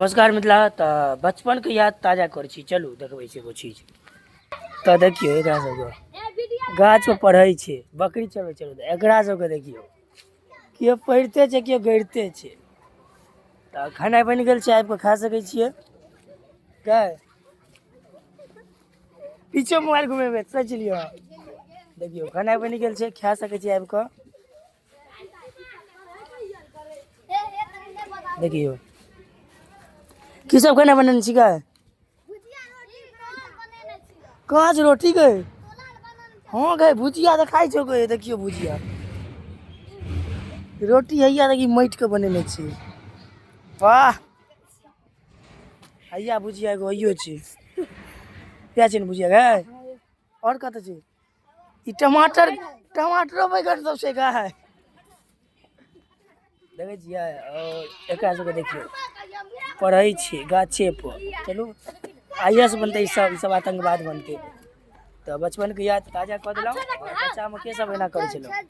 नमस्कार मिथिला तो बचपन के याद ताजा कर छी चलू देखबै छै एगो चीज तो देखियो एकरा सबके गाछ पर पढ़ै छै बकरी चलबै चलू एकरा सबके देखियो केओ पढ़िते छै केओ गढ़िते छै तो खाना बनि गेल छै आबि कऽ खा सकै छियै काय पीछे मोबाइल घुमेबै सोच लियो देखियो खाना बनि गेल छै खा सकै छियै आबि कऽ देखियो की सब खाना बनेने छी गाय काँच रोटी गए हाँ गए भुजिया तो खाई छो गए देखियो भुजिया रोटी हैया देखी माटि के बनेने छी वाह हैया भुजिया एगो हैयो छी क्या छै भुजिया गए और कत छै ई टमाटर टमाटरो बैगन सब छै गाय देखे छियै और एकरा सबके देखियो पढ़ै छी गाछे पर चलू IAS बनते सब आतंकवाद बनते तो बचपन के याद ताजा कऽ देलहुँ और बच्चामे के सब एना करै छलहुँ।